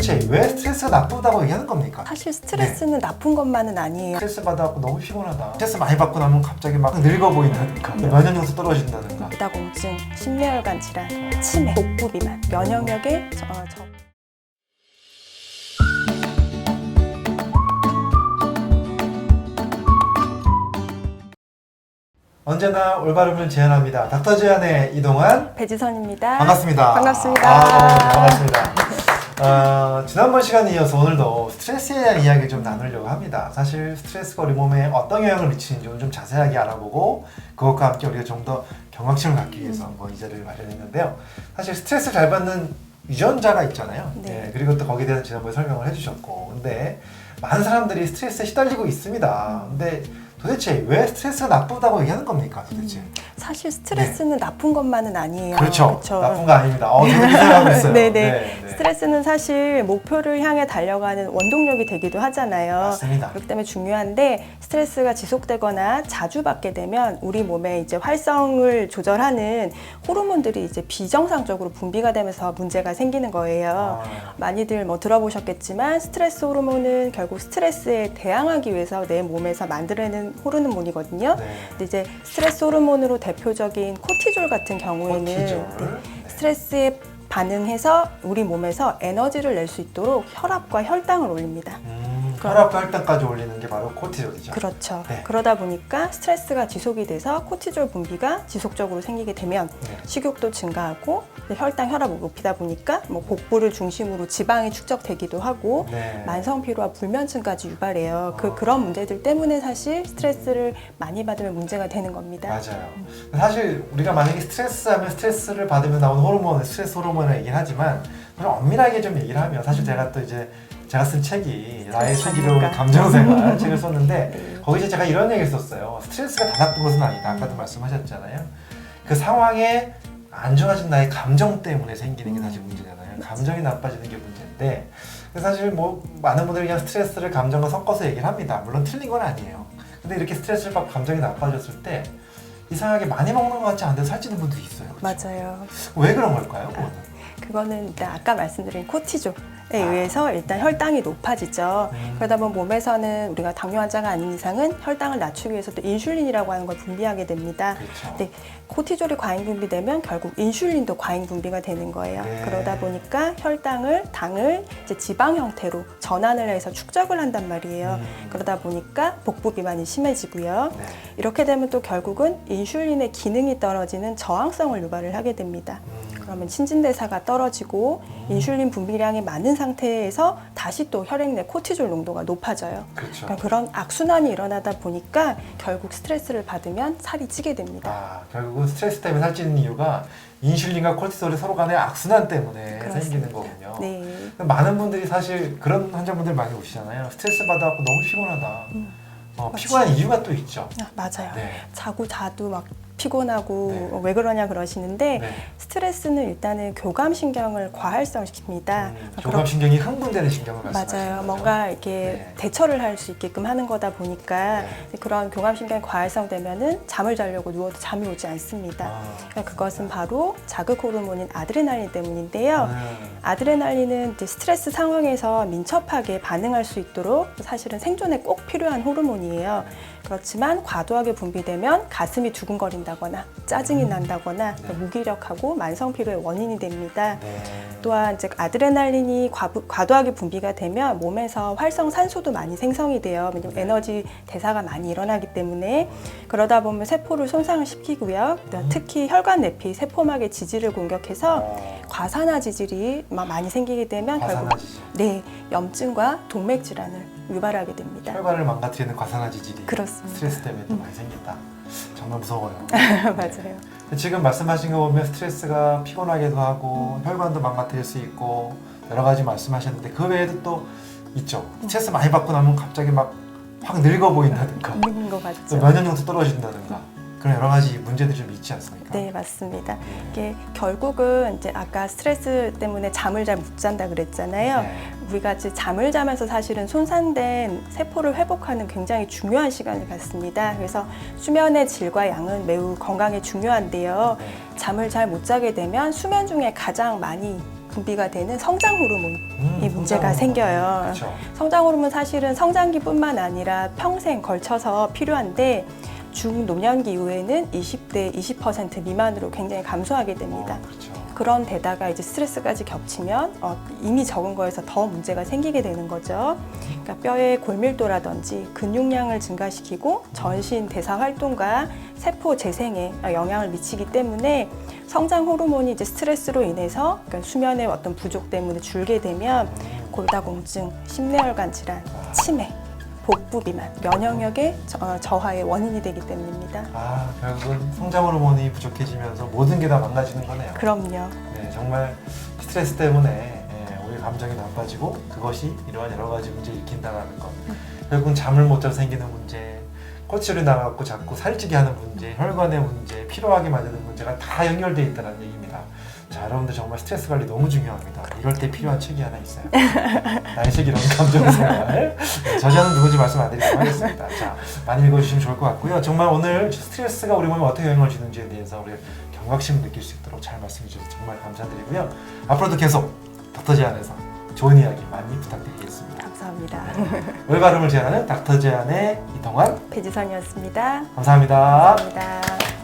도대체 왜 스트레스가 나쁘다고 얘기하는 겁니까? 사실 스트레스는 나쁜 것만은 아니에요. 스트레스 받아갖고 너무 피곤하다. 스트레스 많이 받고 나면 갑자기 막 늙어 보인다든가 면역력도 떨어진다든가. 부다공증, 심뇌혈관 질환, 치매, 복부 비만, 면역력에 언제나 올바름을 제안합니다. 닥터 제안의 이동환 배지선입니다. 반갑습니다. 반갑습니다. 반갑습니다. 지난번 시간에 이어서 오늘도 스트레스에 대한 이야기를 좀 나누려고 합니다. 사실 스트레스가 우리 몸에 어떤 영향을 미치는지 오늘 좀 자세하게 알아보고 그것과 함께 우리가 좀 더 경각심을 갖기 위해서 한번 이 자리를 마련했는데요. 사실 스트레스를 잘 받는 유전자가 있잖아요. 네. 네, 그리고 또 거기에 대해서 지난번에 설명을 해주셨고, 근데 많은 사람들이 스트레스에 시달리고 있습니다. 근데 도대체 왜 스트레스가 나쁘다고 얘기하는 겁니까, 도대체? 사실 스트레스는 나쁜 것만은 아니에요. 그렇죠. 그쵸? 나쁜 거 아닙니다. 저도 그 생각하고 있어요. 네네. 스트레스는 사실 목표를 향해 달려가는 원동력이 되기도 하잖아요. 맞습니다. 그렇기 때문에 중요한데, 스트레스가 지속되거나 자주 받게 되면 우리 몸의 이제 활성을 조절하는 호르몬들이 이제 비정상적으로 분비가 되면서 문제가 생기는 거예요. 많이들 뭐 들어보셨겠지만 스트레스 호르몬은 결국 스트레스에 대항하기 위해서 내 몸에서 만들어내는 호르몬이거든요. 네. 근데 이제 스트레스 호르몬으로 대표적인 코티졸 같은 경우에는 코티졸. 스트레스에 반응해서 우리 몸에서 에너지를 낼 수 있도록 혈압과 혈당을 올립니다. 혈압과 혈당까지 올리는 게 바로 코티졸이죠. 그렇죠. 네. 그러다 보니까 스트레스가 지속이 돼서 코티졸 분비가 지속적으로 생기게 되면 네. 식욕도 증가하고 혈당, 혈압을 높이다 보니까 뭐 복부를 중심으로 지방이 축적되기도 하고 네. 만성 피로와 불면증까지 유발해요. 그런 문제들 때문에 사실 스트레스를 많이 받으면 문제가 되는 겁니다. 맞아요. 사실 우리가 만약에 스트레스하면 스트레스를 받으면 나오는 호르몬, 스트레스 호르몬을 얘기를 하지만 좀 엄밀하게 좀 얘기를 하면 사실 제가 또 이제 제가 쓴 책이 나의 슬기로운 감정생활 책을 썼는데 거기서 제가 이런 얘기를 썼어요. 스트레스가 다 나쁜 것은 아니다. 아까도 말씀하셨잖아요. 그 상황에 안 좋아진 나의 감정 때문에 생기는 게 사실 문제잖아요. 감정이 나빠지는 게 문제인데 사실 뭐 많은 분들이 그냥 스트레스를 감정과 섞어서 얘기를 합니다. 물론 틀린 건 아니에요. 근데 이렇게 스트레스를 받고 감정이 나빠졌을 때 이상하게 많이 먹는 것 같지 않은데 살찌는 분들이 있어요. 그렇죠? 맞아요. 왜 그런 걸까요? 그거는 일단 아까 말씀드린 코티졸에 의해서 일단 혈당이 높아지죠. 그러다 보면 몸에서는 우리가 당뇨 환자가 아닌 이상은 혈당을 낮추기 위해서 또 인슐린이라고 하는 걸 분비하게 됩니다. 그렇죠. 근데 코티졸이 과잉 분비되면 결국 인슐린도 과잉 분비가 되는 거예요. 네. 그러다 보니까 당을 이제 지방 형태로 전환을 해서 축적을 한단 말이에요. 그러다 보니까 복부 비만이 심해지고요. 네. 이렇게 되면 또 결국은 인슐린의 기능이 떨어지는 저항성을 유발을 하게 됩니다. 그러면 신진대사가 떨어지고 인슐린 분비량이 많은 상태에서 다시 또 혈액 내 코티졸 농도가 높아져요. 그렇죠. 그러니까 그런 악순환이 일어나다 보니까 결국 스트레스를 받으면 살이 찌게 됩니다. 결국은 스트레스 때문에 살찌는 이유가 인슐린과 코티솔이 서로 간의 악순환 때문에 그렇습니다. 생기는 거군요. 네. 많은 분들이 사실 그런 환자분들 많이 오시잖아요. 스트레스 받아갖고 너무 피곤하다. 피곤한 이유가 또 있죠. 맞아요. 네. 자도 막 피곤하고 네. 왜 그러냐 그러시는데 네. 스트레스는 일단은 교감신경을 과활성시킵니다. 교감신경이 흥분되는 신경을 말씀하시는 맞아요. 거죠? 뭔가 이렇게 네. 대처를 할 수 있게끔 하는 거다 보니까 네. 그런 교감신경이 과활성되면은 잠을 자려고 누워도 잠이 오지 않습니다. 그러니까 그것은 바로 자극 호르몬인 아드레날린 때문인데요. 아드레날린은 이제 스트레스 상황에서 민첩하게 반응할 수 있도록 사실은 생존에 꼭 필요한 호르몬이에요. 그렇지만 과도하게 분비되면 가슴이 두근거린다거나 짜증이 난다거나 무기력하고 만성 피로의 원인이 됩니다. 네. 또한 이제 아드레날린이 과도하게 분비가 되면 몸에서 활성산소도 많이 생성이 돼요. 왜냐면 에너지 대사가 많이 일어나기 때문에 그러다 보면 세포를 손상을 시키고요. 특히 혈관 내피 세포막의 지질을 공격해서 과산화 지질이 많이 생기게 되면 결국 염증과 동맥 질환을 유발하게 됩니다. 혈관을 망가뜨리는 과산화 지질이 그렇습니다. 스트레스 때문에 또 많이 생긴다. 정말 무서워요. 맞아요. 지금 말씀하신 거 보면 스트레스가 피곤하게도 하고 혈관도 망가뜨릴 수 있고 여러 가지 말씀하셨는데 그 외에도 또 있죠. 스트레스 많이 받고 나면 갑자기 막 확 늙어 보인다든가 늙은 것 같죠. 또 면역력도 떨어진다든가 그런 여러 가지 문제들이 좀 있지 않습니까? 네, 맞습니다. 이게 결국은 이제 아까 스트레스 때문에 잠을 잘 못 잔다 그랬잖아요. 네. 우리가 이제 잠을 자면서 사실은 손상된 세포를 회복하는 굉장히 중요한 시간을 갖습니다. 그래서 수면의 질과 양은 매우 건강에 중요한데요. 잠을 잘 못 자게 되면 수면 중에 가장 많이 분비가 되는 성장 호르몬이 문제가 성장 생겨요. 그렇죠. 성장 호르몬 사실은 성장기뿐만 아니라 평생 걸쳐서 필요한데 중노년기 이후에는 20대 20% 미만으로 굉장히 감소하게 됩니다. 그렇죠. 그런 데다가 이제 스트레스까지 겹치면 이미 적은 거에서 더 문제가 생기게 되는 거죠. 그러니까 뼈의 골밀도라든지 근육량을 증가시키고 전신 대사 활동과 세포 재생에 영향을 미치기 때문에 성장 호르몬이 이제 스트레스로 인해서 그러니까 수면의 어떤 부족 때문에 줄게 되면 골다공증, 심뇌혈관 질환, 치매, 복부 비만, 면역력의 저하의 원인이 되기 때문입니다. 결국은 성장 호르몬이 부족해지면서 모든 게 다 망가지는 거네요. 그럼요. 네, 정말 스트레스 때문에 우리 감정이 나빠지고 그것이 이러한 여러 가지 문제를 일으킨다는 것. 결국은 잠을 못 자서 생기는 문제, 코치를 나가고 자꾸 살찌게 하는 문제, 혈관의 문제, 피로하게 만드는 문제가 다 연결되어 있다는 얘기입니다. 자, 여러분들 정말 스트레스 관리 너무 중요합니다. 이럴 때 필요한 책이 하나 있어요. 나의 책이라는 감정생활. 저자는 누군지 말씀 안 드리도록 하겠습니다. 자, 많이 읽어주시면 좋을 것 같고요. 정말 오늘 스트레스가 우리 몸에 어떻게 영향을 주는지에 대해서 우리 경각심을 느낄 수 있도록 잘 말씀해 주셔서 정말 감사드리고요. 앞으로도 계속 닥터 제안에서 좋은 이야기 많이 부탁드리겠습니다. 감사합니다. 올바름을 제안하는 닥터 제안의 이동환 배지선이었습니다. 감사합니다. 감사합니다.